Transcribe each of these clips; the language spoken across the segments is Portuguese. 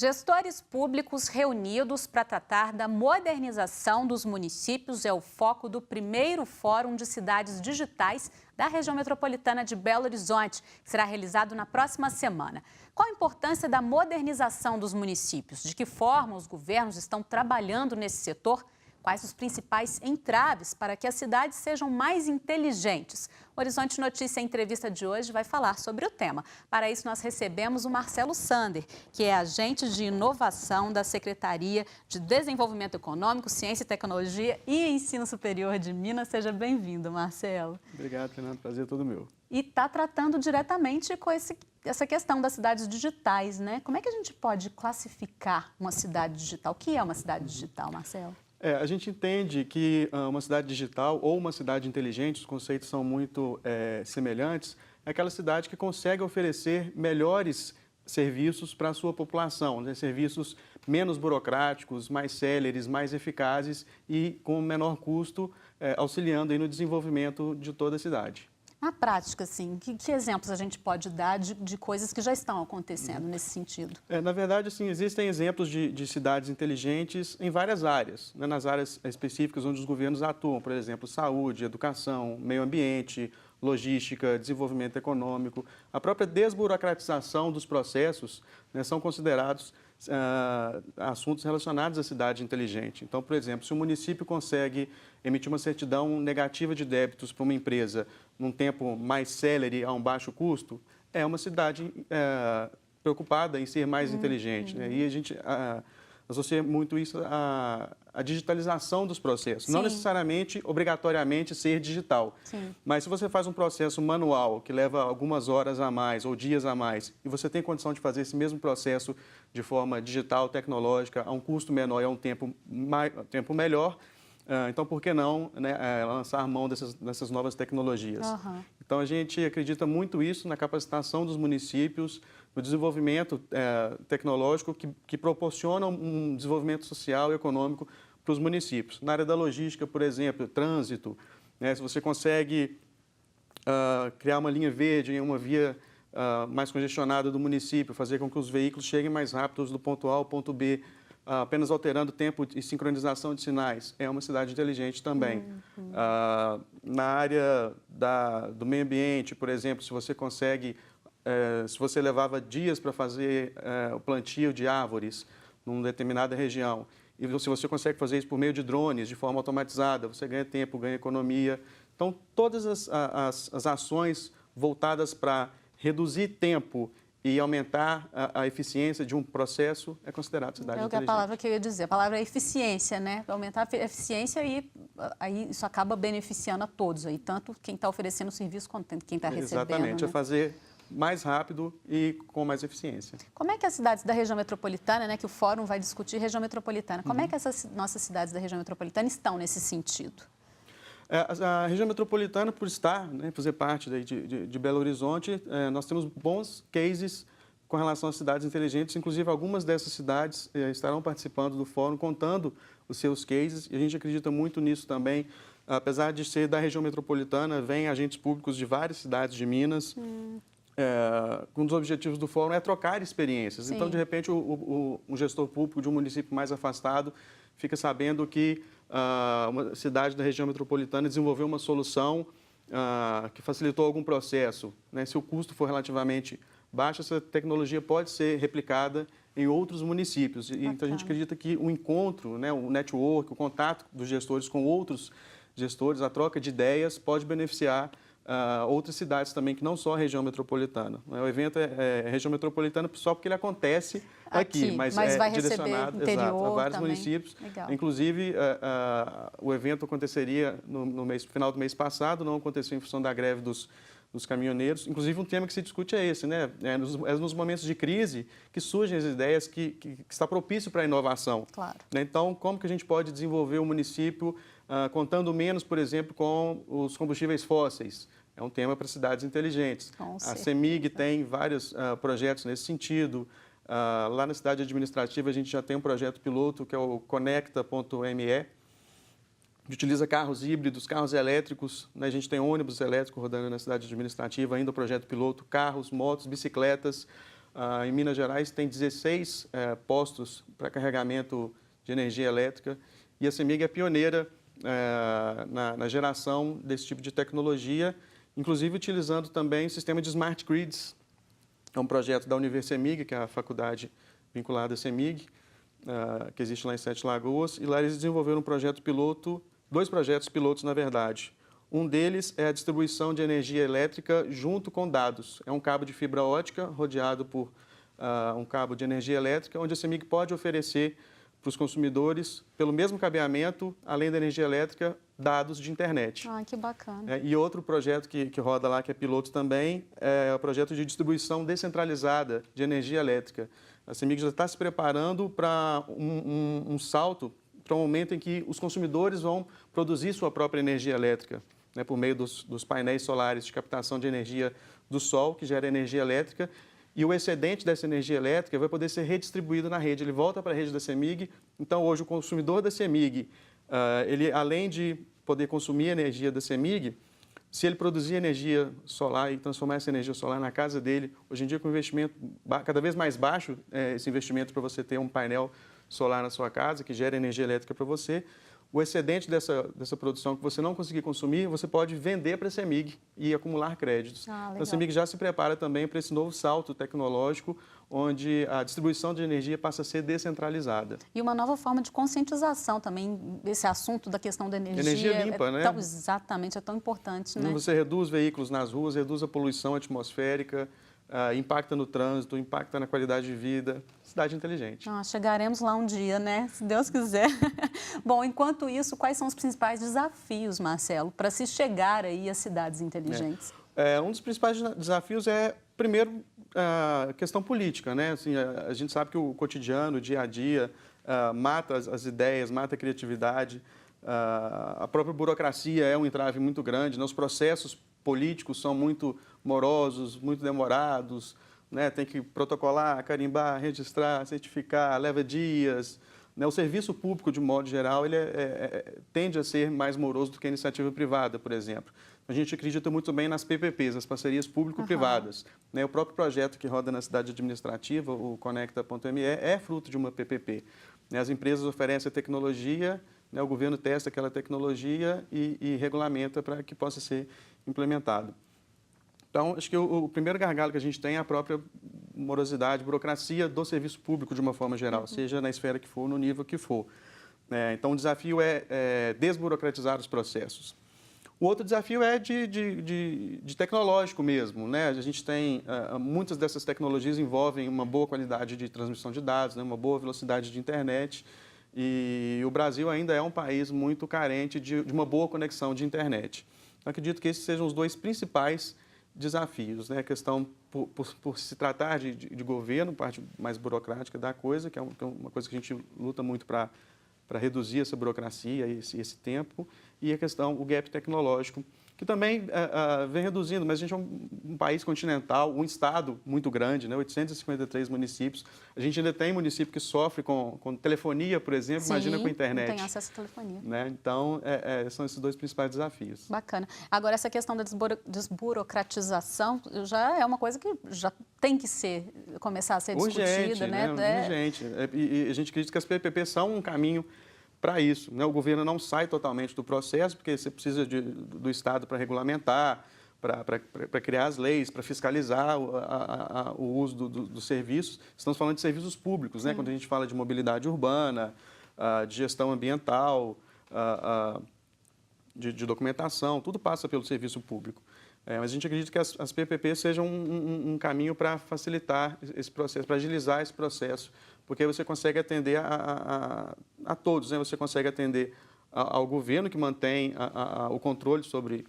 Gestores públicos reunidos para tratar da modernização dos municípios é o foco do primeiro Fórum de Cidades Digitais da região metropolitana de Belo Horizonte, que será realizado na próxima semana. Qual a importância da modernização dos municípios? De que forma os governos estão trabalhando nesse setor? Quais os principais entraves para que as cidades sejam mais inteligentes? O Horizonte Notícia, a entrevista de hoje, vai falar sobre o tema. Para isso, nós recebemos o Marcelo Sander, que é agente de inovação da Secretaria de Desenvolvimento Econômico, Ciência e Tecnologia e Ensino Superior de Minas. Seja bem-vindo, Marcelo. Obrigado, Fernando. Prazer é todo meu. E está tratando diretamente com essa questão das cidades digitais, né? Como é que a gente pode classificar uma cidade digital? O que é uma cidade digital, Marcelo? A gente entende que uma cidade digital ou uma cidade inteligente, os conceitos são muito semelhantes, é aquela cidade que consegue oferecer melhores serviços para a sua população, né? Serviços menos burocráticos, mais céleres, mais eficazes e com menor custo, auxiliando aí no desenvolvimento de toda a cidade. Na prática, assim, que exemplos a gente pode dar de coisas que já estão acontecendo nesse sentido? Na verdade, assim, existem exemplos de cidades inteligentes em várias áreas, né? Nas áreas específicas onde os governos atuam, por exemplo, saúde, educação, meio ambiente, logística, desenvolvimento econômico. A própria desburocratização dos processos, né, são considerados assuntos relacionados à cidade inteligente. Então, por exemplo, se o município consegue emitir uma certidão negativa de débitos para uma empresa num tempo mais célere, a um baixo custo, é uma cidade preocupada em ser mais inteligente, né? E a gente associa muito isso à digitalização dos processos. Sim. Não necessariamente, obrigatoriamente, ser digital. Sim. Mas se você faz um processo manual, que leva algumas horas a mais ou dias a mais, e você tem condição de fazer esse mesmo processo de forma digital, tecnológica, a um custo menor e a um tempo melhor, então, por que não, né, lançar mão dessas novas tecnologias? Uhum. Então, a gente acredita muito isso na capacitação dos municípios, no desenvolvimento tecnológico que proporciona um desenvolvimento social e econômico para os municípios. Na área da logística, por exemplo, trânsito, né, se você consegue criar uma linha verde em uma via mais congestionada do município, fazer com que os veículos cheguem mais rápidos do ponto A ao ponto B, apenas alterando tempo e sincronização de sinais, é uma cidade inteligente também. Na área do meio ambiente, por exemplo, se você consegue, se você levava dias para fazer o plantio de árvores numa determinada região, e se você consegue fazer isso por meio de drones, de forma automatizada, você ganha tempo, ganha economia. Então, todas as ações voltadas para reduzir tempo e aumentar a eficiência de um processo é considerado cidade inteligente. É a palavra que eu ia dizer, a palavra é eficiência, né? Aumentar a eficiência e aí isso acaba beneficiando a todos, aí, tanto quem está oferecendo o serviço quanto quem está recebendo. Exatamente, né? é fazer mais rápido e com mais eficiência. Como é que as cidades da região metropolitana, né, que o Fórum vai discutir região metropolitana, como é que essas nossas cidades da região metropolitana estão nesse sentido? A região metropolitana, por estar, né, fazer parte de Belo Horizonte, nós temos bons cases com relação às cidades inteligentes, inclusive algumas dessas cidades estarão participando do fórum, contando os seus cases, e a gente acredita muito nisso também. Apesar de ser da região metropolitana, vêm agentes públicos de várias cidades de Minas. Um dos objetivos do fórum é trocar experiências. Sim. Então, de repente, um gestor público de um município mais afastado fica sabendo que uma cidade da região metropolitana desenvolveu uma solução que facilitou algum processo, né? Se o custo for relativamente baixo, essa tecnologia pode ser replicada em outros municípios. Então, a gente acredita que o encontro, né, o network, o contato dos gestores com outros gestores, a troca de ideias pode beneficiar outras cidades também, que não só a região metropolitana. O evento é região metropolitana só porque ele acontece aqui, mas vai direcionado interior a vários também. municípios. Legal. Inclusive, o evento aconteceria no final do mês passado, não aconteceu em função da greve dos caminhoneiros. Inclusive, um tema que se discute é esse, né? É nos momentos de crise que surgem as ideias que está propício para a inovação. Claro. Então, como que a gente pode desenvolver o município contando menos, por exemplo, com os combustíveis fósseis? É um tema para cidades inteligentes. A CEMIG tem vários projetos nesse sentido. Lá na cidade administrativa, a gente já tem um projeto piloto, que é o Conecta.me, que utiliza carros híbridos, carros elétricos, né? A gente tem ônibus elétricos rodando na cidade administrativa, ainda o projeto piloto, carros, motos, bicicletas, Em Minas Gerais tem 16 postos para carregamento de energia elétrica e a CEMIG é pioneira na geração desse tipo de tecnologia, inclusive utilizando também o sistema de Smart Grids. É um projeto da Univercemig, que é a faculdade vinculada à CEMIG, que existe lá em Sete Lagoas, e lá eles desenvolveram um projeto piloto, 2 projetos pilotos, na verdade. Um deles é a distribuição de energia elétrica junto com dados. É um cabo de fibra ótica rodeado por um cabo de energia elétrica, onde a CEMIG pode oferecer para os consumidores, pelo mesmo cabeamento, além da energia elétrica, dados de internet. Que bacana. E outro projeto que roda lá, que é piloto também, é o projeto de distribuição descentralizada de energia elétrica. A CEMIG já está se preparando para um salto, para um momento em que os consumidores vão produzir sua própria energia elétrica, né, por meio dos painéis solares de captação de energia do sol, que gera energia elétrica, e o excedente dessa energia elétrica vai poder ser redistribuído na rede. Ele volta para a rede da CEMIG. Então, hoje, o consumidor da CEMIG, ele, além de poder consumir energia da CEMIG, se ele produzir energia solar e transformar essa energia solar na casa dele, hoje em dia, com investimento cada vez mais baixo, esse investimento para você ter um painel solar na sua casa, que gera energia elétrica para você, o excedente dessa produção que você não conseguir consumir, você pode vender para a CEMIG e acumular créditos. Então, a CEMIG já se prepara também para esse novo salto tecnológico, onde a distribuição de energia passa a ser descentralizada. E uma nova forma de conscientização também, esse assunto da questão da energia. Energia limpa, né? Exatamente, é tão importante, né? Você reduz veículos nas ruas, reduz a poluição atmosférica, impacta no trânsito, impacta na qualidade de vida. Cidade inteligente. Chegaremos lá um dia, né? Se Deus quiser. Bom, enquanto isso, quais são os principais desafios, Marcelo, para se chegar aí às cidades inteligentes? Um dos principais desafios é, primeiro, a questão política, né? Assim, a gente sabe que o cotidiano, o dia a dia, mata as ideias, mata a criatividade. A própria burocracia é um entrave muito grande, né? Os processos políticos são muito morosos, muito demorados, né? Tem que protocolar, carimbar, registrar, certificar, leva dias, né? O serviço público, de modo geral, ele tende a ser mais moroso do que a iniciativa privada, por exemplo. A gente acredita muito bem nas PPPs, as parcerias público-privadas. Né? O próprio projeto que roda na cidade administrativa, o Conecta.me, é fruto de uma PPP. Né? As empresas oferecem a tecnologia, né? O governo testa aquela tecnologia e regulamenta para que possa ser implementado. Então, acho que o primeiro gargalo que a gente tem é a própria morosidade, burocracia do serviço público de uma forma geral, seja na esfera que for, no nível que for. Então, o desafio é desburocratizar os processos. O outro desafio é de tecnológico mesmo, né? A gente tem, muitas dessas tecnologias envolvem uma boa qualidade de transmissão de dados, né? Uma boa velocidade de internet, e o Brasil ainda é um país muito carente de uma boa conexão de internet. Eu acredito que esses sejam os 2 principais desafios, né? A questão por se tratar de governo, parte mais burocrática da coisa, que é uma coisa que a gente luta muito para reduzir essa burocracia e esse tempo, e a questão, o gap tecnológico, que também vem reduzindo, mas a gente é um país continental, um estado muito grande, né? 853 municípios. A gente ainda tem município que sofre com telefonia, por exemplo. Sim, imagina com internet. Não tem acesso à telefonia. Né? Então, são esses 2 principais desafios. Bacana. Agora, essa questão da desburocratização já é uma coisa que já tem que começar a ser discutida, né? Urgente. E a gente acredita que as PPPs são um caminho para isso, né? O governo não sai totalmente do processo, porque você precisa do Estado para regulamentar, para criar as leis, para fiscalizar o uso dos serviços. Estamos falando de serviços públicos, né? Quando a gente fala de mobilidade urbana, de gestão ambiental, de documentação, tudo passa pelo serviço público. Mas a gente acredita que as PPPs sejam um caminho para facilitar esse processo, para agilizar esse processo, porque você consegue atender a todos, né? Você consegue atender ao governo, que mantém o controle sobre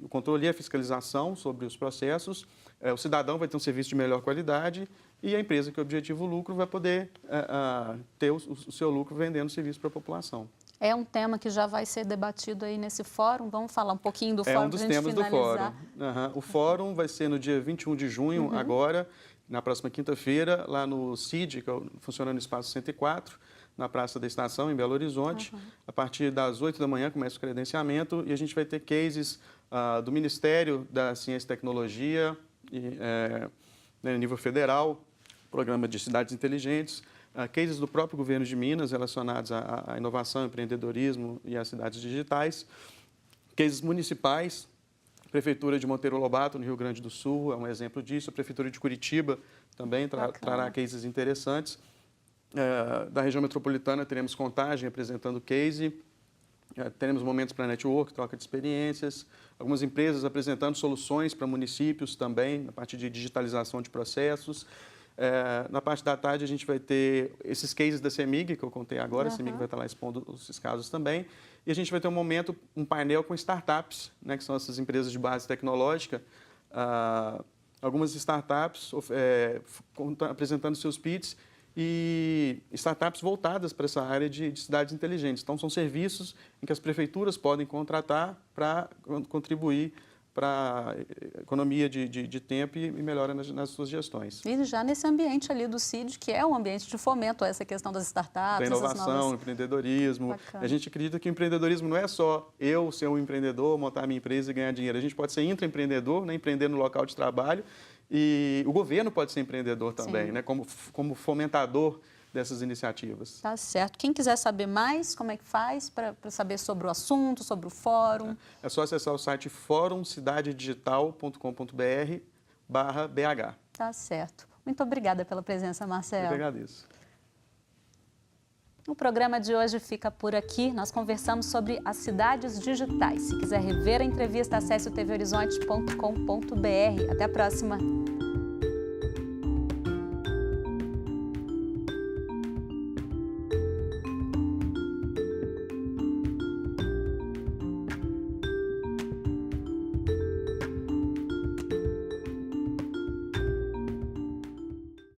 o controle e a fiscalização sobre os processos, o cidadão vai ter um serviço de melhor qualidade e a empresa, que é o objetivo lucro, vai poder ter o seu lucro vendendo serviço para a população. É um tema que já vai ser debatido aí nesse fórum. Vamos falar um pouquinho do fórum para a gente finalizar. É um dos temas do fórum. O fórum vai ser no dia 21 de junho, agora, na próxima quinta-feira, lá no CID, que funciona no Espaço 104, na Praça da Estação, em Belo Horizonte. A partir das 8 da manhã começa o credenciamento e a gente vai ter cases do Ministério da Ciência e Tecnologia, né, a nível federal, programa de cidades inteligentes, cases do próprio governo de Minas relacionados à inovação, empreendedorismo e às cidades digitais, cases municipais, Prefeitura de Monteiro Lobato, no Rio Grande do Sul, é um exemplo disso, a Prefeitura de Curitiba também trará cases interessantes. Da região metropolitana teremos Contagem apresentando case, teremos momentos para network, troca de experiências, algumas empresas apresentando soluções para municípios também, na parte de digitalização de processos. Na parte da tarde a gente vai ter esses cases da CEMIG, que eu contei agora, a CEMIG vai estar lá expondo esses casos também. E a gente vai ter um painel com startups, né, que são essas empresas de base tecnológica, algumas startups apresentando seus pitches e startups voltadas para essa área de cidades inteligentes. Então, são serviços em que as prefeituras podem contratar para contribuir para a economia de tempo e melhora nas suas gestões. E já nesse ambiente ali do CID, que é um ambiente de fomento a essa questão das startups, da inovação, empreendedorismo. Bacana. A gente acredita que o empreendedorismo não é só eu ser um empreendedor, montar a minha empresa e ganhar dinheiro. A gente pode ser intraempreendedor, né, empreender no local de trabalho, e o governo pode ser empreendedor também, né, como fomentador dessas iniciativas. Tá certo. Quem quiser saber mais, como é que faz para saber sobre o assunto, sobre o fórum? É só acessar o site forumcidadedigital.com.br/BH. Tá certo. Muito obrigada pela presença, Marcelo. Eu que agradeço. O programa de hoje fica por aqui. Nós conversamos sobre as cidades digitais. Se quiser rever a entrevista, acesse o tvhorizonte.com.br. Até a próxima.